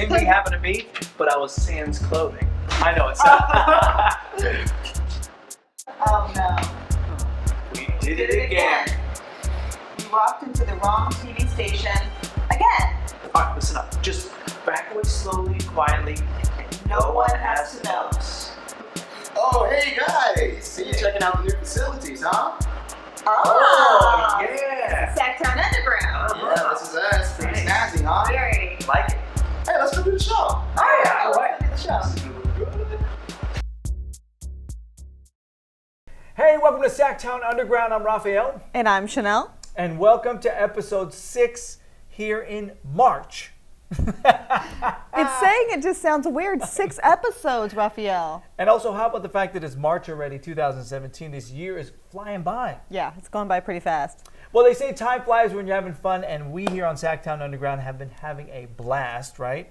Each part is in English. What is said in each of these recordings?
Same thing happened to me, but I was sans clothing. I know it's Oh no. We did it again. We walked into the wrong TV station again. Alright, listen up. Just back away slowly, quietly, and no one has to know us. Oh, hey guys! See you checking out the new facilities, huh? Oh, yeah! SacTown Underground. Yeah, this is us. Pretty snazzy, huh? Very. Like it? Hey, let's go do the show. Oh, yeah, alright. Let's do the show. Hey, welcome to SacTown Underground. I'm Raphael. And I'm Chanel. And welcome to episode 6 here in March. It's saying it just sounds weird. 6 episodes, Raphael. And also, how about the fact that it's March already, 2017? This year is flying by. Yeah, it's going by pretty fast. Well, they say time flies when you're having fun, and we here on SacTown Underground have been having a blast, right?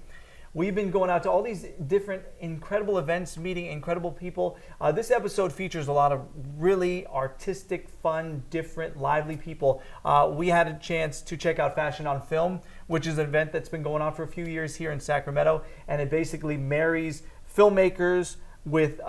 We've been going out to all these different incredible events, meeting incredible people. This episode features a lot of really artistic, fun, different, lively people. We had a chance to check out Fashion on Film, which is an event that's been going on for a few years here in Sacramento, and it basically marries filmmakers with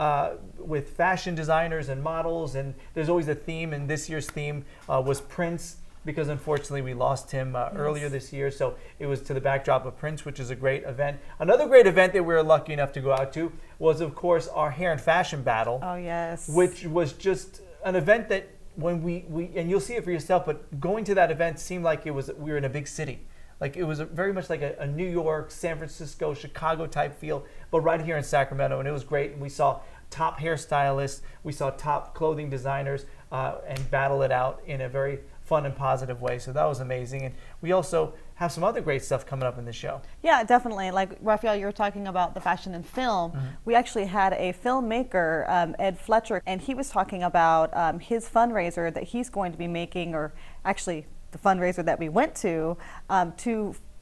fashion designers and models, and there's always a theme, and this year's theme was Prince, because unfortunately we lost him earlier this year. So it was to the backdrop of Prince, which is a great event. Another great event that we were lucky enough to go out to was, of course, our hair and fashion battle. Oh, yes. Which was just an event that when we and you'll see it for yourself, but going to that event seemed like we were in a big city. Like it was very much like a New York, San Francisco, Chicago type feel, but right here in Sacramento, and it was great. And we saw top hairstylists, we saw top clothing designers, and battle it out in a very fun and positive way. So that was amazing. And we also have some other great stuff coming up in the show. Yeah, definitely. Like, Raphael, you were talking about the fashion and film. Mm-hmm. We actually had a filmmaker, Edie Fletcher, and he was talking about his fundraiser that he's going to be making, or actually the fundraiser that we went to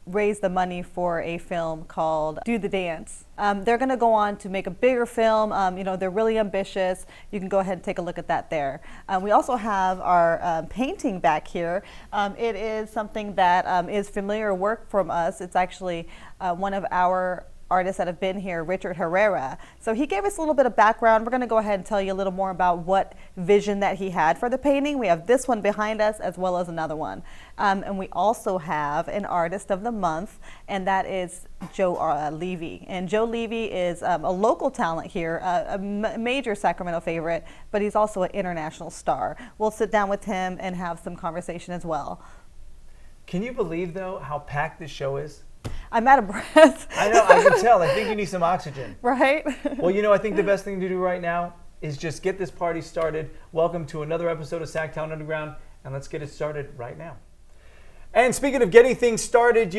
raise the money for a film called Do the Dance. They're going to go on to make a bigger film. They're really ambitious. You can go ahead and take a look at that there. We also have our painting back here. It is something that is familiar work from us. It's actually one of our artists that have been here, Richard Herrera. So he gave us a little bit of background. We're going to go ahead and tell you a little more about what vision that he had for the painting. We have this one behind us as well as another one. And we also have an artist of the month, and that is Joe Levy. And Joe Levy is a local talent here, a major Sacramento favorite, but he's also an international star. We'll sit down with him and have some conversation as well. Can you believe, though, how packed this show is? I'm out of breath. I know, I can tell. I think you need some oxygen. Right? Well, I think the best thing to do right now is just get this party started. Welcome to another episode of SacTown Underground, and let's get it started right now. And speaking of getting things started,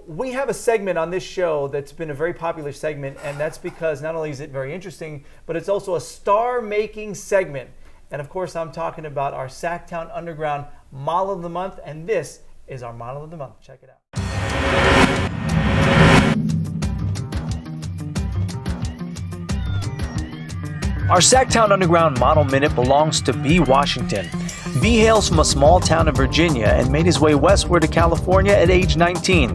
we have a segment on this show that's been a very popular segment, and that's because not only is it very interesting, but it's also a star-making segment. And of course, I'm talking about our SacTown Underground Model of the Month, and this is our Model of the Month. Check it out. Our SacTown Underground Model Minute belongs to B. Washington. B hails from a small town in Virginia and made his way westward to California at age 19.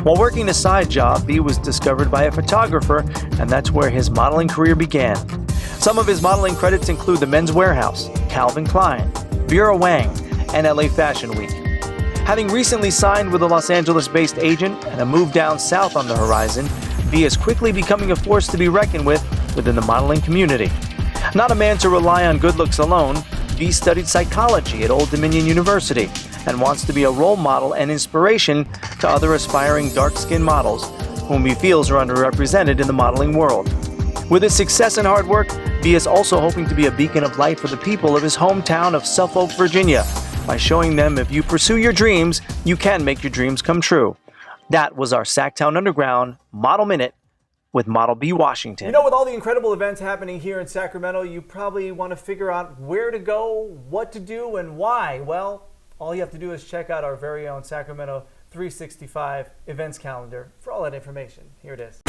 While working a side job, B was discovered by a photographer, and that's where his modeling career began. Some of his modeling credits include the Men's Warehouse, Calvin Klein, Vera Wang, and LA Fashion Week. Having recently signed with a Los Angeles-based agent and a move down south on the horizon, B is quickly becoming a force to be reckoned with within the modeling community. Not a man to rely on good looks alone, B studied psychology at Old Dominion University and wants to be a role model and inspiration to other aspiring dark-skinned models whom he feels are underrepresented in the modeling world. With his success and hard work, B is also hoping to be a beacon of light for the people of his hometown of Suffolk, Virginia, by showing them if you pursue your dreams, you can make your dreams come true. That was our SacTown Underground Model Minute with Model B. Washington. With all the incredible events happening here in Sacramento, you probably want to figure out where to go, what to do, and why. Well, all you have to do is check out our very own Sacramento365 events calendar for all that information. Here it is.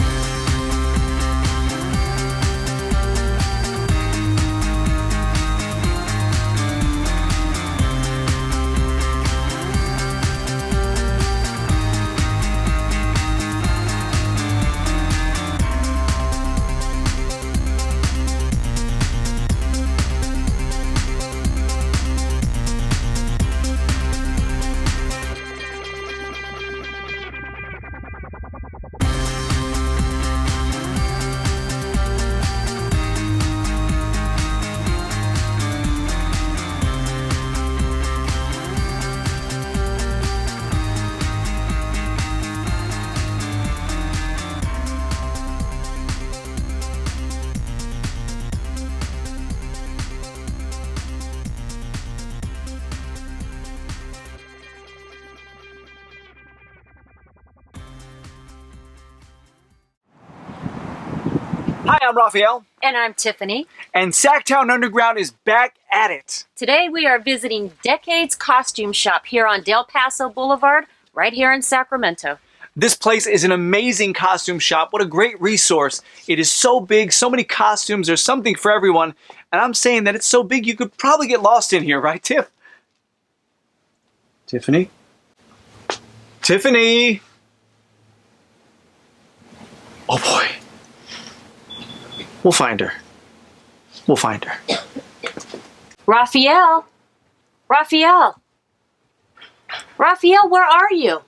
Hi, I'm Raphael. And I'm Tiffany. And SacTown Underground is back at it. Today we are visiting Decades Costume Shop here on Del Paso Boulevard, right here in Sacramento. This place is an amazing costume shop. What a great resource. It is so big, so many costumes. There's something for everyone. And I'm saying that it's so big you could probably get lost in here, right, Tiff? Tiffany? Tiffany! Oh boy. We'll find her. We'll find her. Raphael! Raphael! Raphael, where are you?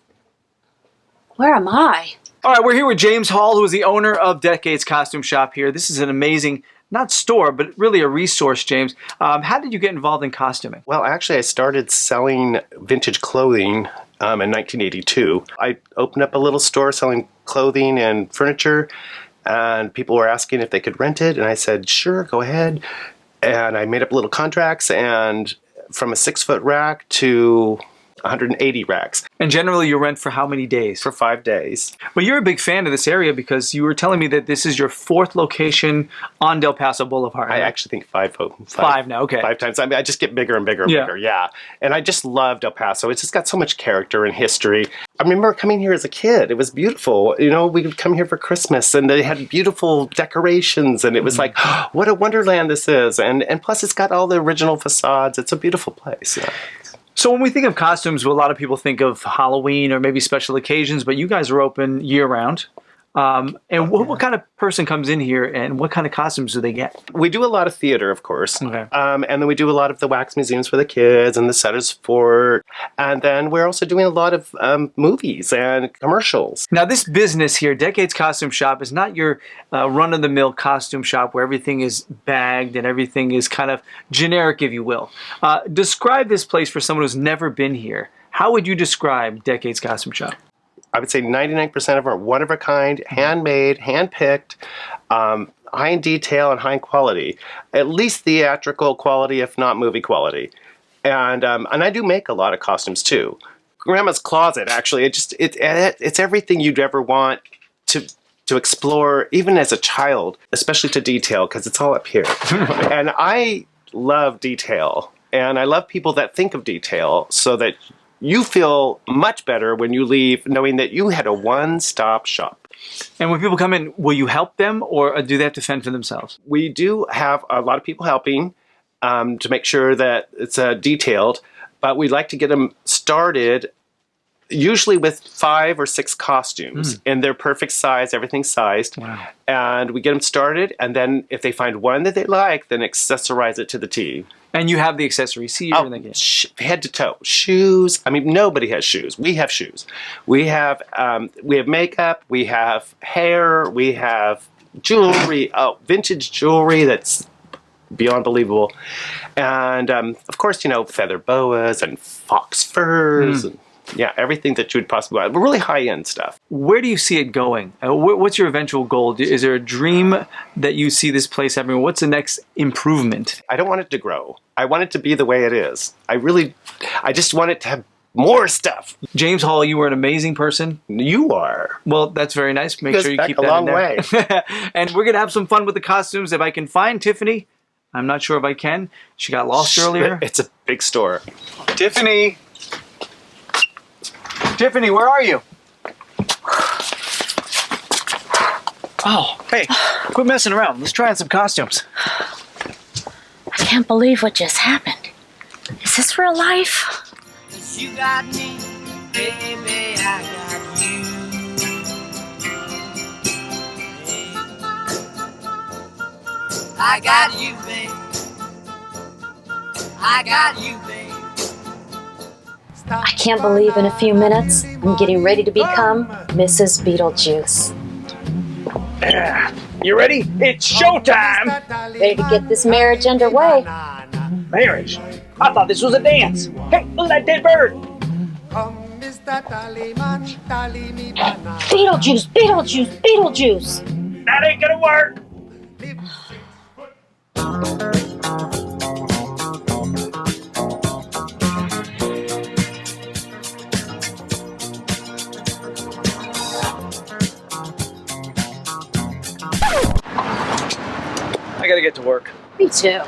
Where am I? All right, we're here with James Hall, who is the owner of Decades Costume Shop here. This is an amazing, not store, but really a resource, James. How did you get involved in costuming? Well, actually, I started selling vintage clothing in 1982. I opened up a little store selling clothing and furniture, and people were asking if they could rent it, and I said, sure, go ahead. And I made up little contracts, and from a 6-foot rack to 180 racks. And generally you rent for how many days? For 5 days. Well, you're a big fan of this area because you were telling me that this is your 4th location on Del Paso Boulevard. I actually think five now, okay. 5 times. I mean, I just get bigger and bigger and bigger, yeah. And I just love Del Paso. It's just got so much character and history. I remember coming here as a kid. It was beautiful. You know, we would come here for Christmas and they had beautiful decorations and it was like, oh, what a wonderland this is. And plus it's got all the original facades. It's a beautiful place. Yeah. So when we think of costumes, well, a lot of people think of Halloween or maybe special occasions, but you guys are open year-round. What kind of person comes in here and what kind of costumes do they get? We do a lot of theater, of course. Okay. And then we do a lot of the wax museums for the kids and the Setters Fort. And then we're also doing a lot of movies and commercials. Now this business here, Decades Costume Shop, is not your run-of-the-mill costume shop where everything is bagged and everything is kind of generic, if you will. Describe this place for someone who's never been here. How would you describe Decades Costume Shop? I would say 99% of them are one of a kind, handmade, handpicked, high in detail and high in quality. At least theatrical quality, if not movie quality. And I do make a lot of costumes too. Grandma's Closet, actually, it's everything you'd ever want to explore, even as a child, especially to detail, because it's all up here. And I love detail, and I love people that think of detail so that you feel much better when you leave knowing that you had a one-stop shop. And when people come in, will you help them or do they have to fend for themselves? We do have a lot of people helping to make sure that it's detailed, but we'd like to get them started usually with 5 or 6 costumes in their perfect size, everything's sized. Wow. And we get them started, and then if they find one that they like, then accessorize it to the T. And you have the accessories here and again. Head to toe. Shoes. I mean, nobody has shoes. We have shoes. We have makeup. We have hair. We have jewelry. Oh, vintage jewelry that's beyond believable. And of course, you know, feather boas and fox furs. And, yeah, everything that you would possibly want. But really high-end stuff. Where do you see it going? What's your eventual goal? Is there a dream that you see this place having? What's the next improvement? I don't want it to grow. I want it to be the way it is. I just want it to have more stuff. James Hall, you were an amazing person. You are. Well, that's very nice. Make sure you keep that a long in there. way. And we're going to have some fun with the costumes. If I can find Tiffany, I'm not sure if I can. She got lost earlier. It's a big store. Tiffany! Tiffany, where are you? Oh, hey, quit messing around. Let's try on some costumes. I can't believe what just happened. Is this real life? You got me, baby, I got you. I got you, babe. I got you, babe. I can't believe in a few minutes I'm getting ready to become Mrs. Beetlejuice. You ready? It's showtime! Ready to get this marriage underway. Marriage? I thought this was a dance. Hey, look at that dead bird! Beetlejuice, Beetlejuice, Beetlejuice! That ain't gonna work! gotta get to work. Me too.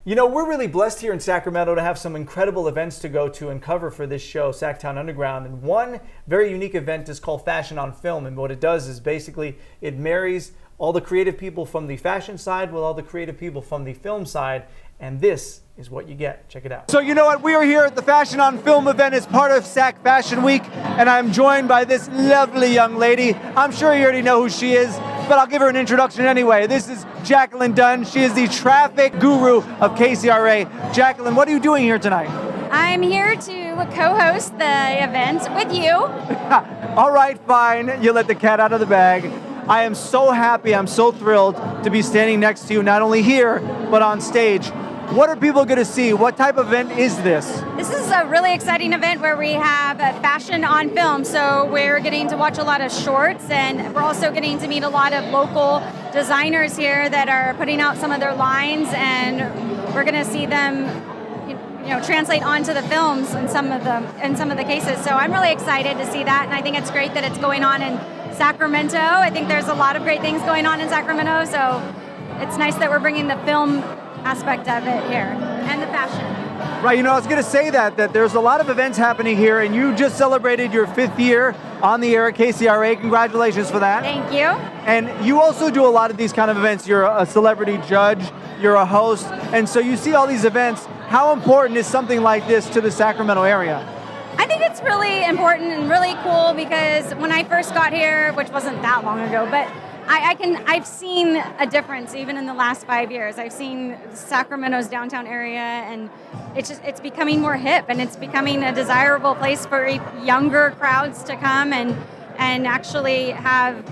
You know, we're really blessed here in Sacramento to have some incredible events to go to and cover for this show, SacTown Underground. And one very unique event is called Fashion on Film. And what it does is basically it marries all the creative people from the fashion side with all the creative people from the film side. And this is what you get. Check it out. So you know what? We are here at the Fashion on Film event as part of Sac Fashion Week. And I'm joined by this lovely young lady. I'm sure you already know who she is, but I'll give her an introduction anyway. This is Jacqueline Dunn. She is the traffic guru of KCRA. Jacqueline, what are you doing here tonight? I'm here to co-host the event with you. All right, fine. You let the cat out of the bag. I am so happy, I'm so thrilled to be standing next to you, not only here, but on stage. What are people going to see? What type of event is this? This is a really exciting event where we have fashion on film. So we're getting to watch a lot of shorts, and we're also getting to meet a lot of local designers here that are putting out some of their lines, and we're going to see them translate onto the films in some of the cases. So I'm really excited to see that, and I think it's great that it's going on in Sacramento. I think there's a lot of great things going on in Sacramento, so it's nice that we're bringing the film aspect of it here and the fashion. Right, I was going to say that there's a lot of events happening here, and you just celebrated your 5th year on the air at KCRA. Congratulations for that. Thank you. And you also do a lot of these kind of events. You're a celebrity judge, you're a host, and so you see all these events. How important is something like this to the Sacramento area? I think it's really important and really cool because when I first got here, which wasn't that long ago, but I've seen a difference even in the last 5 years. I've seen Sacramento's downtown area, and it's becoming more hip, and it's becoming a desirable place for younger crowds to come and actually have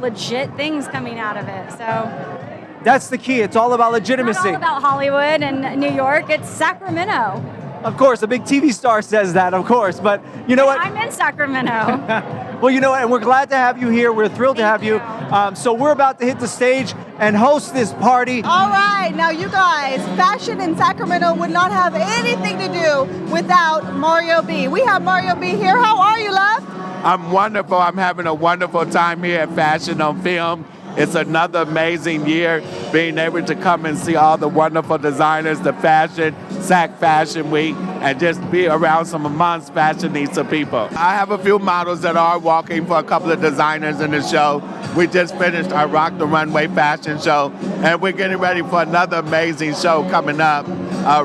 legit things coming out of it. So that's the key. It's all about legitimacy. It's not all about Hollywood and New York. It's Sacramento. Of course, a big TV star says that, of course, but you know what? I'm in Sacramento. Well, you know what, and we're glad to have you here. We're thrilled to have you. So we're about to hit the stage and host this party. All right, now you guys, fashion in Sacramento would not have anything to do without Mario B. We have Mario B here. How are you, love? I'm wonderful. I'm having a wonderful time here at Fashion on Film. It's another amazing year being able to come and see all the wonderful designers, the fashion, Sac Fashion Week, and just be around some amongst fashionista people. I have a few models that are walking for a couple of designers in the show. We just finished our Rock the Runway fashion show, and we're getting ready for another amazing show coming up,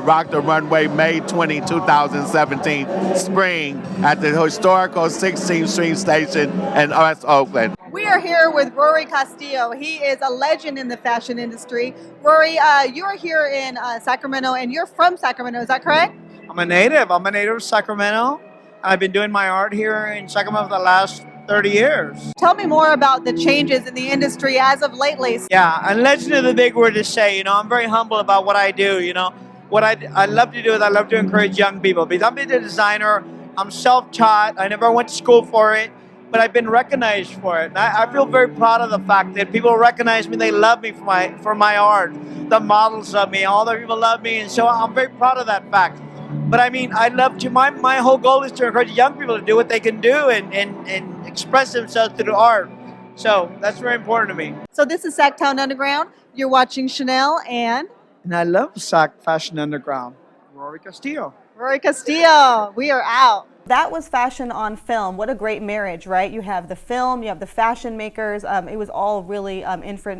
Rock the Runway, May 20, 2017, spring, at the historical 16th Street Station in West Oakland. We are here with Rory Castillo. He is a legend in the fashion industry. Rory, you are here in Sacramento, and you're from Sacramento, is that correct? I'm a native of Sacramento. I've been doing my art here in Sacramento for the last 30 years. Tell me more about the changes in the industry as of lately. Yeah, and legend is a big word to say. I'm very humble about what I do. What I love to do is I love to encourage young people. Because I'm a designer, I'm self-taught, I never went to school for it, but I've been recognized for it. And I feel very proud of the fact that people recognize me, they love me for my art. The models love me, all the people love me, and so I'm very proud of that fact. But I mean, I love to, my whole goal is to encourage young people to do what they can do and express themselves through art. So that's very important to me. So this is SacTown Underground. You're watching Chanel and I love Sac Fashion Underground. Rory Castillo. Rory Castillo. We are out. That was Fashion on Film. What a great marriage, right? You have the film, you have the fashion makers. It was all really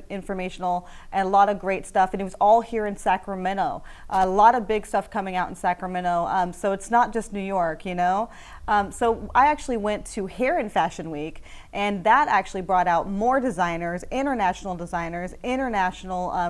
informational and a lot of great stuff. And it was all here in Sacramento. A lot of big stuff coming out in Sacramento. So it's not just New York, So I actually went to Herrera Fashion Week, and that actually brought out more designers, international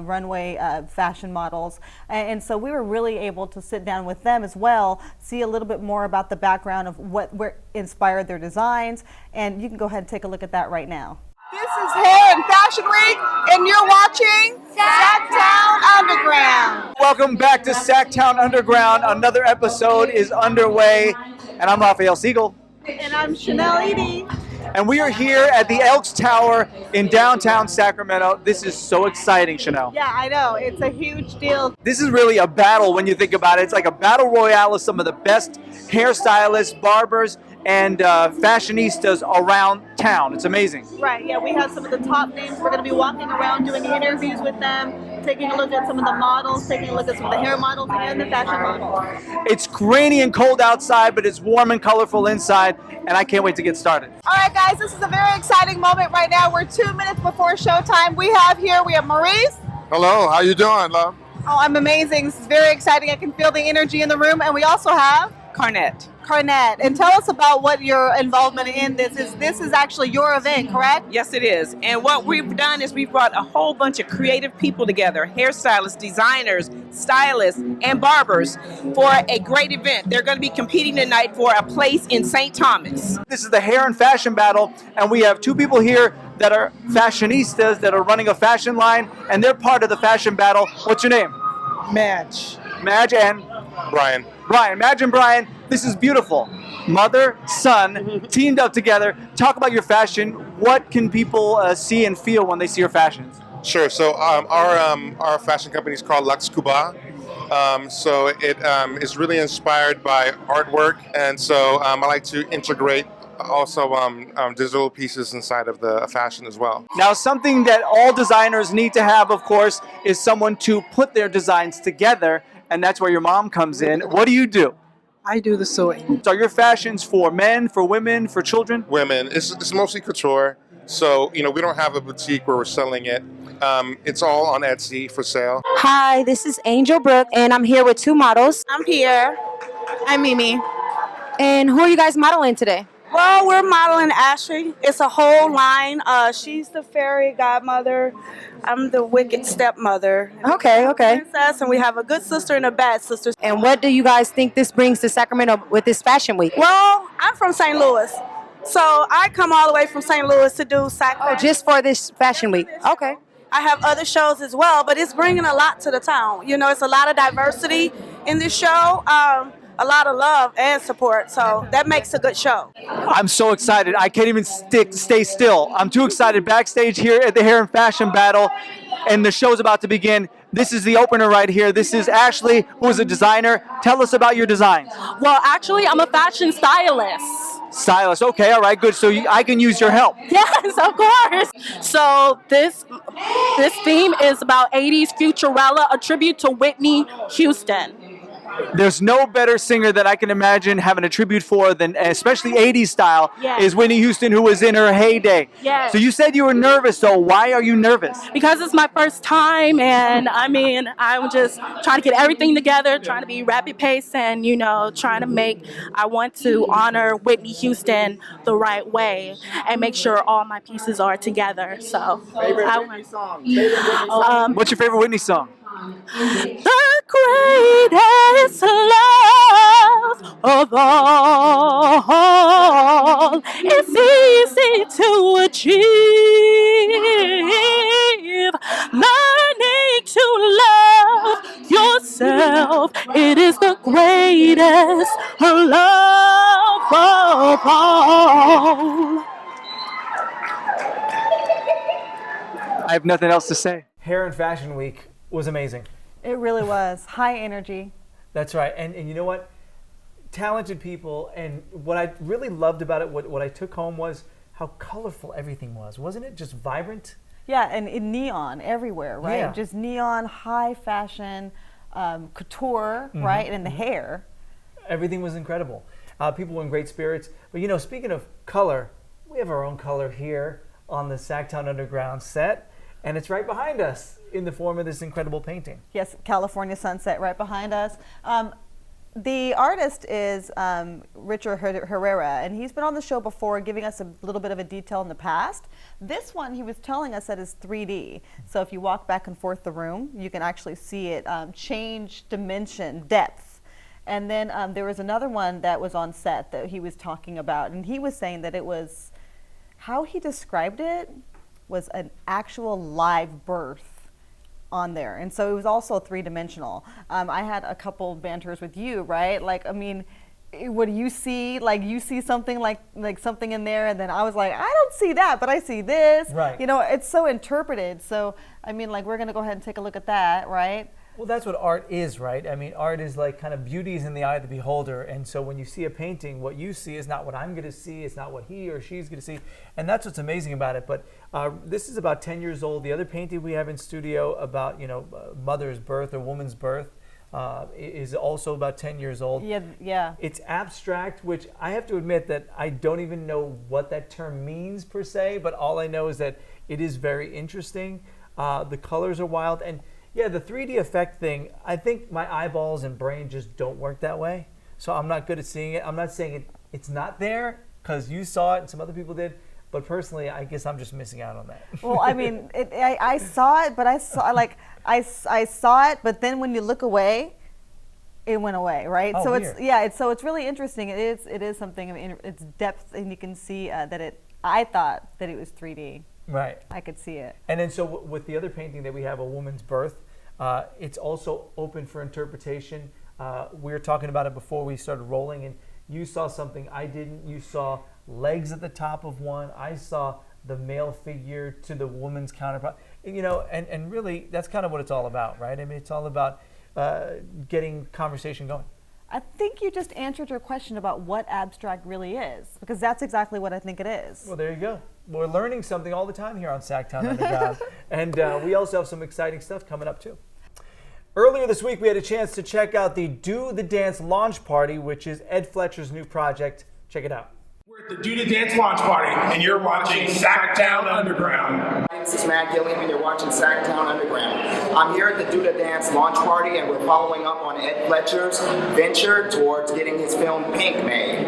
runway fashion models. And so we were really able to sit down with them as well, see a little bit more about the background of what inspired their designs, and you can go ahead and take a look at that right now. This is Herrera Fashion Week, and you're watching SacTown Underground. Welcome back to SacTown Underground. Another episode is underway, and I'm Raphael Siegel. And I'm Chanel Edie. And we are here at the Elks Tower in downtown Sacramento. This is so exciting, Chanel. Yeah, I know. It's a huge deal. This is really a battle when you think about it. It's like a battle royale of some of the best hairstylists, barbers, and fashionistas around town. It's amazing. Right, yeah, we have some of the top names. We're going to be walking around doing interviews with them, taking a look at some of the models, taking a look at some of the hair models and the fashion models. It's rainy and cold outside, but it's warm and colorful inside, and I can't wait to get started. All right, guys, this is a very exciting moment right now. We're 2 minutes before showtime. We have Maurice. Hello, how you doing, love? Oh, I'm amazing. This is very exciting. I can feel the energy in the room. And we also have Carnett. And tell us about what your involvement in this is. This is actually your event, correct? Yes, it is. And what we've done is we've brought a whole bunch of creative people together, hairstylists, designers, stylists, and barbers for a great event. They're going to be competing tonight for a place in St. Thomas. This is the hair and fashion battle, and we have two people here that are fashionistas that are running a fashion line, and they're part of the fashion battle. What's your name? Madge. Madge and Brian. Brian. Madge and Brian, this is beautiful. Mother, son, teamed up together. Talk about your fashion. What can people see and feel when they see your fashions? Sure. So our fashion company is called Lux Cuba. So it is really inspired by artwork, and so I like to integrate also digital pieces inside of the fashion as well. Now, something that all designers need to have, of course, is someone to put their designs together, and that's where your mom comes in. What do you do? I do the sewing. So are your fashions for men, for women, for children? Women. It's mostly couture. So, we don't have a boutique where we're selling it. It's all on Etsy for sale. Hi, this is Angel Brooke, and I'm here with two models. I'm Pierre. I'm Mimi. And who are you guys modeling today? Well, we're modeling Ashley. It's a whole line. She's the fairy godmother. I'm the wicked stepmother. Okay. Princess, and we have a good sister and a bad sister. And what do you guys think this brings to Sacramento with this fashion week? Well, I'm from St. Louis. So I come all the way from St. Louis to do Oh, just for this fashion week. Okay. I have other shows as well, but it's bringing a lot to the town. It's a lot of diversity in this show. A lot of love and support, so that makes a good show. I'm so excited. I can't even stay still. I'm too excited. Backstage here at the Hair and Fashion Battle, and the show's about to begin. This is the opener right here. This is Ashley, who is a designer. Tell us about your designs. Well, actually, I'm a fashion stylist. Stylist. Okay, all right, good. So I can use your help. Yes, of course. So this theme is about 80s Futurella, a tribute to Whitney Houston. There's no better singer that I can imagine having a tribute for than, especially 80s style, Yes. is Whitney Houston, who was in her heyday. Yes. So you said you were nervous, though. Why are you nervous? Because it's my first time, and I'm just trying to get everything together, trying to be rapid pace, and trying to I want to honor Whitney Houston the right way and make sure all my pieces are together. So, Whitney song? What's your favorite Whitney song? The greatest love of all is easy to achieve. Learning to love yourself, it is the greatest love of all. I have nothing else to say. Hair and Fashion Week was amazing. It really was. High energy. That's right. And you know what? Talented people. And what I really loved about it, what I took home was how colorful everything was. Wasn't it just vibrant? Yeah, and in neon everywhere, right? Yeah. Just neon, high fashion, couture, right? And the hair. Everything was incredible. People were in great spirits. But speaking of color, we have our own color here on the SacTown Underground set. And it's right behind us in the form of this incredible painting. Yes, California sunset right behind us. The artist is Richard Herrera, and he's been on the show before giving us a little bit of a detail in the past. This one, he was telling us that is 3D. So if you walk back and forth the room, you can actually see it change dimension, depth. And then there was another one that was on set that he was talking about, and he was saying that it was, how he described it, was an actual live birth on there. And so it was also three-dimensional. I had a couple banters with you, right? Like, what do you see? Like, you see something like something in there, and then I was like, I don't see that, but I see this. Right. It's so interpreted. So, we're gonna go ahead and take a look at that, right? Well, that's what art is, right? I mean, art is like kind of beauty is in the eye of the beholder. And so when you see a painting, what you see is not what I'm going to see. It's not what he or she's going to see. And that's what's amazing about it. But this is about 10 years old. The other painting we have in studio about, mother's birth or woman's birth is also about 10 years old. Yeah. It's abstract, which I have to admit that I don't even know what that term means per se. But all I know is that it is very interesting. The colors are wild. And yeah, the 3D effect thing, I think my eyeballs and brain just don't work that way. So I'm not good at seeing it. I'm not saying it's not there because you saw it and some other people did. But personally, I guess I'm just missing out on that. Well, I mean, I saw it, but I saw it, but then when you look away, it went away, right? Oh, so weird. it's really interesting. It is something. I mean, it's depth, and you can see that I thought that it was 3D. Right. I could see it. And then so with the other painting that we have, A Woman's Birth, it's also open for interpretation. We were talking about it before we started rolling, and you saw something I didn't. You saw legs at the top of one. I saw the male figure to the woman's counterpart. And really, that's kind of what it's all about, right? I mean, it's all about getting conversation going. I think you just answered your question about what abstract really is, because that's exactly what I think it is. Well, there you go. We're learning something all the time here on SacTown Underground. And we also have some exciting stuff coming up, too. Earlier this week, we had a chance to check out the Do the Dance launch party, which is Ed Fletcher's new project. Check it out. We're at the Do the Dance launch party, and you're watching SacTown Underground. This is Matt Gilliam, and you're watching SacTown Underground. I'm here at the Do the Dance launch party, and we're following up on Ed Fletcher's venture towards getting his film Pink made.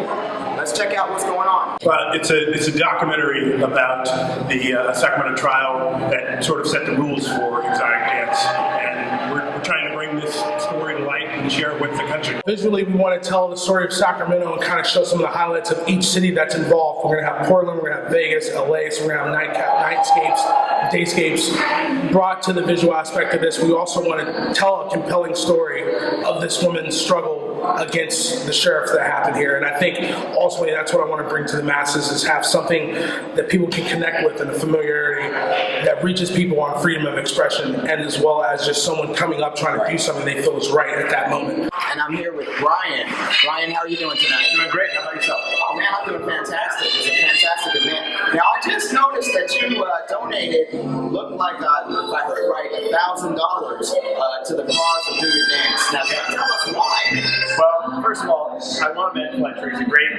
Let's check out what's going on. Well, it's a documentary about the Sacramento trial that sort of set the rules for exotic dance, and we're trying to bring this story to light and share it with the country. Visually, we want to tell the story of Sacramento and kind of show some of the highlights of each city that's involved. We're going to have Portland, we're going to have Vegas, LA, so we're going to have nightscapes, dayscapes brought to the visual aspect of this. We also want to tell a compelling story of this woman's struggle against the sheriff that happened here. And I think ultimately that's what I want to bring to the masses, is have something that people can connect with and a familiarity that reaches people on freedom of expression, and as well as just someone coming up trying to do something they feel is right at that moment. And I'm here with Brian. Brian, how are you doing tonight? Doing great. How about yourself? Oh man, I'm doing fantastic. It's a fantastic event. Now I just noticed that you donated, looked like, if I heard right, $1,000 to the cause of Do the Dance. Now tell us why. Well, first of all, I love Ed Fletcher. He's a great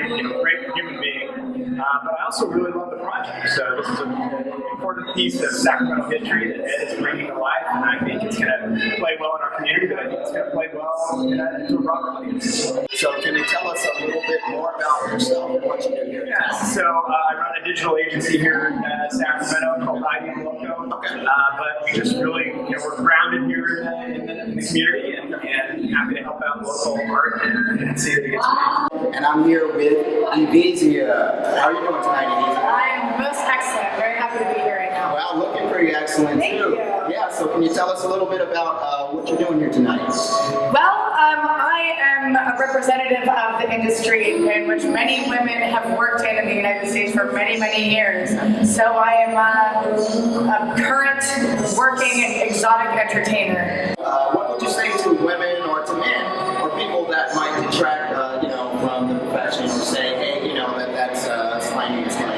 human being. But I also really love the project. So this is an important piece of Sacramento history that Ed is bringing to life, and I think it's going to play well in our community, but I think it's going to play well into a broader audience. So can you tell us a little bit more about yourself and what you do here? Yeah, so I run a digital agency here in Sacramento called Edie Fletcher. But we just really, we're grounded here in the community, and happy to help out local art and see that it gets made. And I'm here with Evizia. How are you doing tonight, Evizia? I'm most excellent. Very happy to be here right now. Well, looking pretty excellent Thank too. you. Yeah, so can you tell us a little bit about what you're doing here tonight? Well, I am a representative of the industry in which many women have worked in the United States for many, many years. So I am a current working exotic entertainer. What would you say to women or to men or people that might detract, from the profession, or say, hey, that's slimy, etc.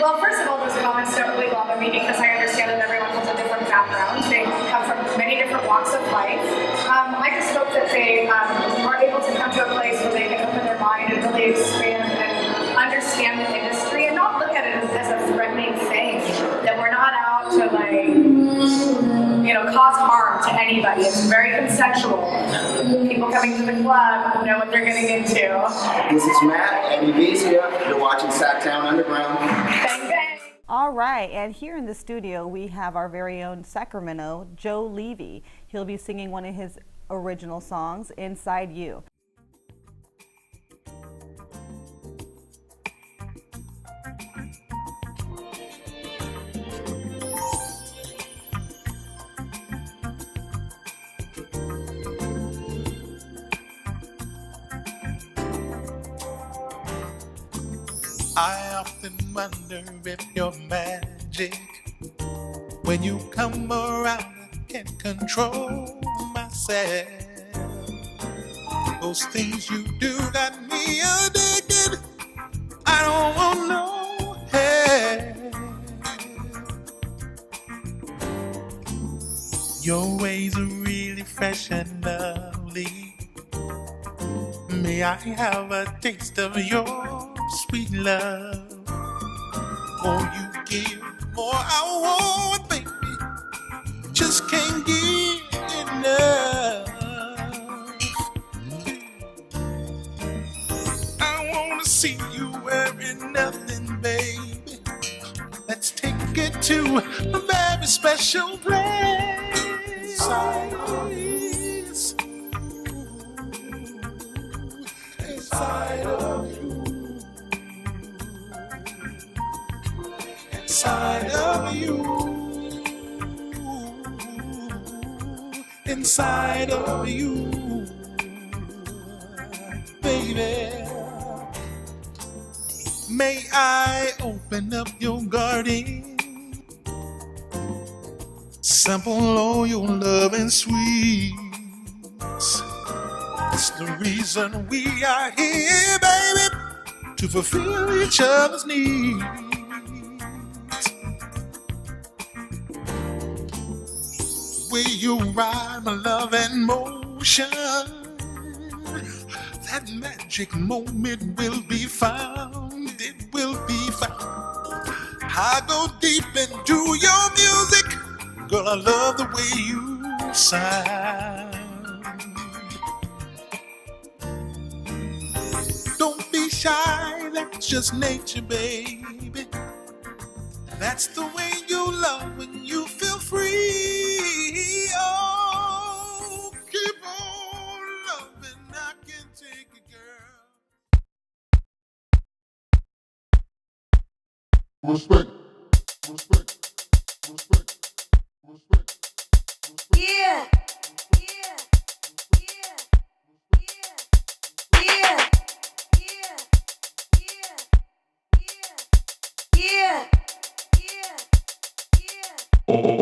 Well, first of all, those comments don't really bother me because I understand that everyone has a different background. They come from many different walks of life. I just hope that they are able to come to a place where they can open their mind and really expand and understand the industry and not look at it as a threatening thing. That we're not out to cause harm to anybody. It's very consensual. People coming to the club know what they're getting into. This is Matt and Evizia. You're watching SacTown Underground. Bang, bang. All right, and here in the studio we have our very own Sacramento Joe Levy. He'll be singing one of his original songs, Inside You. I often wonder if you're magic when you come around can't control myself. Those things you do got me addicted. I don't want no help. Your ways are really fresh and lovely. May I have a taste of your sweet love? More you give, more I want, baby. Just can't get enough. I wanna see you wearing nothing, baby. Let's take it to a very special place. Inside of you. Inside of you. Inside of you, baby. May I open up your garden? Sample all your love and sweets. It's the reason we are here, baby, to fulfill each other's needs. Way you ride my love and motion, that magic moment will be found. It will be found. I go deep into your music, girl. I love the way you sound. Don't be shy, that's just nature, baby. That's the way you love when you feel free. Oh, keep on loving, I can take it, girl. Respect, respect, respect, respect. Yeah. Yeah. Yeah. Yeah. Yeah. Yeah. Yeah. Yeah. Yeah. Yeah.